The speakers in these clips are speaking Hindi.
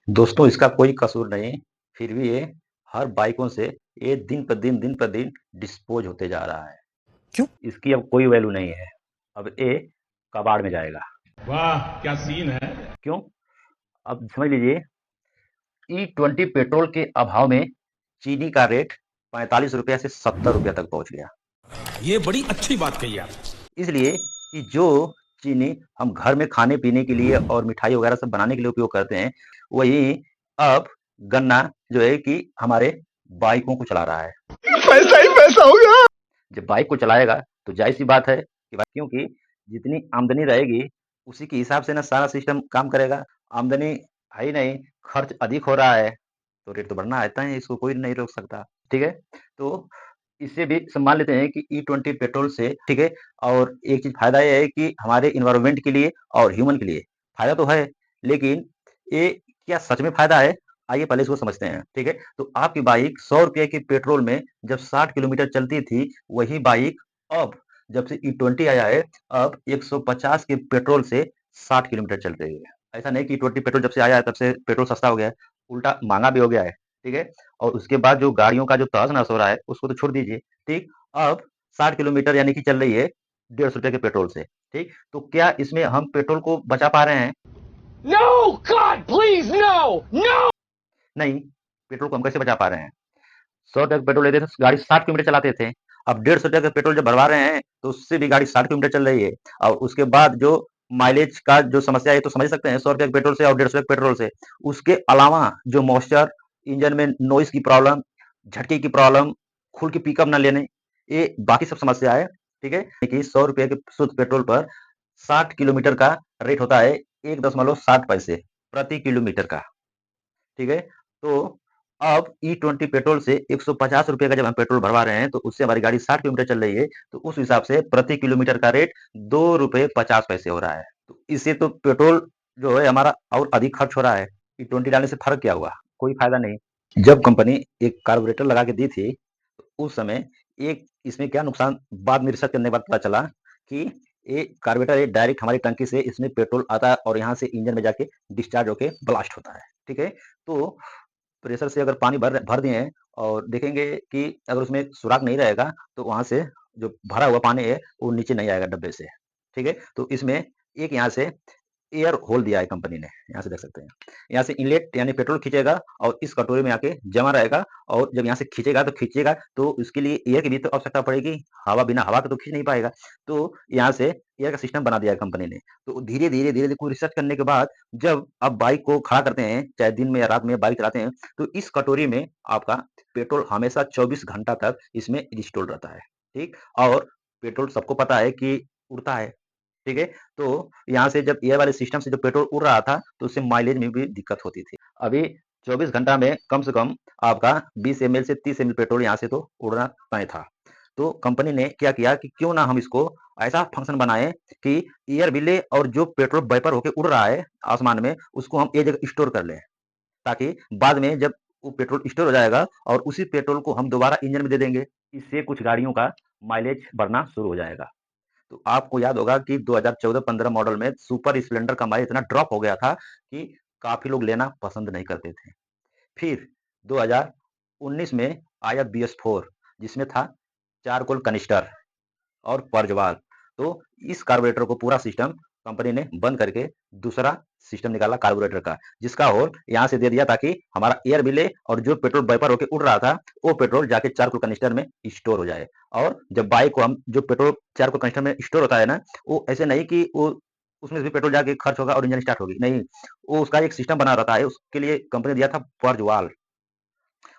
दोस्तों इसका कोई कसूर नहीं, फिर भी ये हर बाइकों से ये दिन पर दिन डिस्पोज होते जा रहा है। क्यों? इसकी अब कोई वैल्यू नहीं है। अब ये कबाड़ में जाएगा। वाह क्या सीन है। क्यों? अब समझ लीजिए, E20 पेट्रोल के अभाव में चीनी का रेट 45 रुपया से 70 रुपया तक पहुंच गया। ये बड़ी अच्छी बात कही आप। इसलिए कि जो चीनी हम घर में खाने पीने के लिए और मिठाई वगैरह सब बनाने के लिए उपयोग करते हैं, वही अब गन्ना जो है कि हमारे बाइकों को चला रहा है। पैसा ही पैसा होगा। जब बाइक को चलाएगा तो जाहिर सी बात है कि क्योंकि जितनी आमदनी रहेगी उसी के हिसाब से ना सारा सिस्टम काम करेगा। आमदनी है ही नहीं, खर्च अधिक हो रहा है, तो रेट तो बढ़ना आता है, इसको कोई नहीं रोक सकता। ठीक है, तो इससे भी मान लेते हैं कि E20 पेट्रोल से ठीक है। और एक चीज फायदा यह है कि हमारे इन्वायरमेंट के लिए और ह्यूमन के लिए फायदा तो है, लेकिन ये क्या सच में फायदा है? आइए पहले इसको समझते हैं। ठीक है, तो आपकी बाइक 100 रुपये के पेट्रोल में जब 60 किलोमीटर चलती थी, वही बाइक अब जब से E20 आया है, अब 150 के पेट्रोल से 60 किलोमीटर चल रही है। ऐसा नहीं कि E20 पेट्रोल जब से आया है तब से पेट्रोल सस्ता हो गया है, उल्टा महंगा भी हो गया है। ठीक है, और उसके बाद जो गाड़ियों का जो तहस नहस हो रहा है उसको तो छोड़ दीजिए। ठीक, अब 60 किलोमीटर यानी कि चल रही है 150 रुपये के पेट्रोल से। ठीक, तो क्या इसमें हम पेट्रोल को बचा पा रहे हैं? No! God, please, no! No! नहीं, पेट्रोल को हम कैसे बचा पा रहे हैं? 100 रुपये का पेट्रोल लेते थे, गाड़ी 60 किलोमीटर चलाते थे। अब 150 रुपये का पेट्रोल जब भरवा रहे हैं तो उससे भी गाड़ी 60 किलोमीटर चल रही है। और उसके बाद जो माइलेज का जो समस्या है तो समझ सकते हैं, 100 रुपये के पेट्रोल से और 150 रुपये के पेट्रोल से। उसके अलावा जो मॉइस्चर, इंजन में नॉइस की प्रॉब्लम, झटके की प्रॉब्लम, खुल के पिकअप न लेने, ये बाकी सब समस्या है। ठीक है, कि 100 रुपये के शुद्ध पेट्रोल पर 60 किलोमीटर का रेट होता है 1.60 पैसे प्रति किलोमीटर का। ठीक है, तो अब E20 पेट्रोल से 150 रुपये का जब हम पेट्रोल भरवा रहे हैं तो उससे हमारी गाड़ी 60 किलोमीटर चल रही है, तो उस हिसाब से प्रति किलोमीटर का रेट 2 रुपये 50 पैसे हो रहा है। तो इससे तो पेट्रोल जो है हमारा और अधिक खर्च हो रहा है। E20 डालने से फर्क क्या हुआ? कोई फायदा नहीं। जब कंपनी एक कार्बोरेटर लगा के दी थी तो उस समय एक इसमें क्या नुकसान, बाद में रिसर्च करने के बाद पता चला कि ये कार्बोरेटर ये डायरेक्ट हमारी टंकी से इसमें पेट्रोल आता है और यहाँ से इंजन में जाके डिस्चार्ज होके ब्लास्ट होता है। ठीक है, तो प्रेशर से अगर पानी भर भर दिए और देखेंगे कि अगर उसमें सुराख नहीं रहेगा तो वहां से जो भरा हुआ पानी है वो नीचे नहीं आएगा डब्बे से। ठीक है, तो इसमें एक यहाँ से एयर होल दिया है कंपनी ने, यहाँ से देख सकते हैं। यहाँ से इनलेट यानी पेट्रोल खींचेगा और इस कटोरी में आके जमा रहेगा। और जब यहाँ से खींचेगा तो उसके लिए एयर की भी तो आवश्यकता पड़ेगी। हवा, बिना हवा के तो खींच नहीं पाएगा। तो यहाँ से एयर का सिस्टम बना दिया है कंपनी ने। तो धीरे धीरे कोई रिसर्च करने के बाद जब आप बाइक को खड़ा करते हैं, चाहे दिन में या रात में बाइक चलाते हैं, तो इस कटोरी में आपका पेट्रोल हमेशा 24 घंटा तक इसमें इंस्टॉल रहता है। ठीक, और पेट्रोल सबको पता है कि उड़ता है। ठीक है, तो यहाँ से जब एयर वाले सिस्टम से जो पेट्रोल उड़ रहा था तो उससे माइलेज में भी दिक्कत होती थी। अभी 24 घंटा में कम से कम आपका 20 ml से 30 ml पेट्रोल यहाँ से तो उड़ना तय था। तो कंपनी ने क्या किया कि क्यों ना हम इसको ऐसा फंक्शन बनाएं कि एयर मिले और जो पेट्रोल वेपर होके उड़ रहा है आसमान में उसको हम एक जगह स्टोर कर लें, ताकि बाद में जब वो पेट्रोल स्टोर हो जाएगा और उसी पेट्रोल को हम दोबारा इंजन में दे देंगे। इससे कुछ गाड़ियों का माइलेज बढ़ना शुरू हो जाएगा। तो आपको याद होगा कि 2014-15 मॉडल में सुपर स्प्लेंडर का माइलेज इतना ड्रॉप हो गया था कि काफी लोग लेना पसंद नहीं करते थे। फिर 2019 में आया BS4 जिसमें था चारकोल कनिस्टर और पर्जवाल। तो इस कार्बोरेटर को पूरा सिस्टम कंपनी ने बंद करके दूसरा सिस्टम निकाला कार्बोरेटर का, जिसका होल यहाँ से दे दिया ताकि हमारा एयर मिले और जो पेट्रोल वेपर होके उड़ रहा था वो पेट्रोल जाके चारकोल कनिस्टर में स्टोर हो जाए। और जब बाइक को हम जो पेट्रोल चारकोल कनिस्टर में स्टोर होता है ना, वो ऐसे नहीं कि वो उसमें भी पेट्रोल जाके खर्च होगा और इंजन स्टार्ट होगी, नहीं, वो उसका एक सिस्टम बना रहता है। उसके लिए कंपनी ने दिया था पर्जवाल।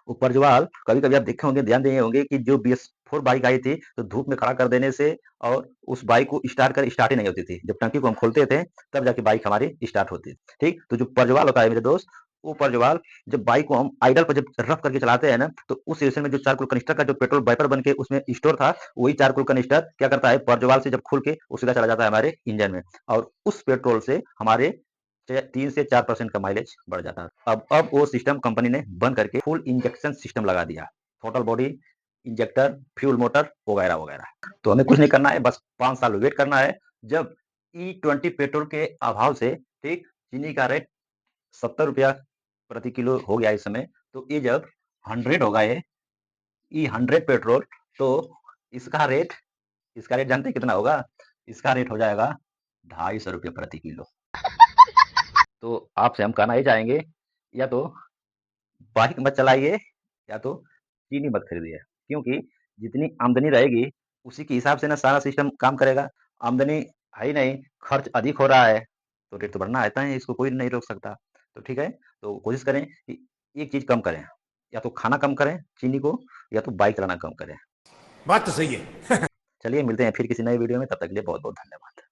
उपरजवाल कभी-कभी आप देखे होंगे, ध्यान दिए होंगे कि जो BS4 बाइक आई थी, तो धूप में खड़ा कर देने से और उस बाइक को स्टार्ट ही नहीं होती थी। जब टंकी को हम खोलते थे, तब जाके बाइक हमारी स्टार्ट होती थी। ठीक? तो जो पर्जवाल होता है मेरे दोस्त, वो पर्जवाल जब बाइक को हम आइडल पर जब रफ करके चलाते हैं ना, तो उस सिचुएशन में जो चारकोल कनिस्टर का जो पेट्रोल वाइपर बन के उसमें स्टोर था, वही चारकोल कनिस्टर क्या करता है, पर्जवाल से जब खुल के वो सीधा चला जाता है हमारे इंजन में और उस पेट्रोल से हमारे 3 से 4% का माइलेज बढ़ जाता है। अब वो सिस्टम कंपनी ने बंद करके फुल इंजेक्शन सिस्टम लगा दिया, total body injector, fuel motor वगैरह वगैरह। तो हमें कुछ नहीं करना है, बस 5 साल वेट करना है। जब E20 पेट्रोल के अभाव से ठीक चीनी का रेट 70 रुपया प्रति किलो हो गया इस समय, तो ये जब 100 होगा ये 100 पेट्रोल, तो इसका रेट जानते हैं कितना होगा? इसका रेट हो जाएगा ₹250 प्रति किलो। तो आपसे हम कहना ये चाहेंगे, या तो बाइक मत चलाइए, या तो चीनी मत खरीदिए, क्योंकि जितनी आमदनी रहेगी, उसी के हिसाब से ना सारा सिस्टम काम करेगा। आमदनी है ही नहीं, खर्च अधिक हो रहा है, तो रेट तो बढ़ना रहता है, इसको कोई नहीं रोक सकता। तो ठीक है, तो कोशिश करें कि एक चीज़ कम करें, या तो खाना कम करें चीनी को, या तो बाइक चलाना कम करें। बात तो सही है। चलिए मिलते हैं फिर किसी नए वीडियो में, तब तक के लिए बहुत-बहुत धन्यवाद।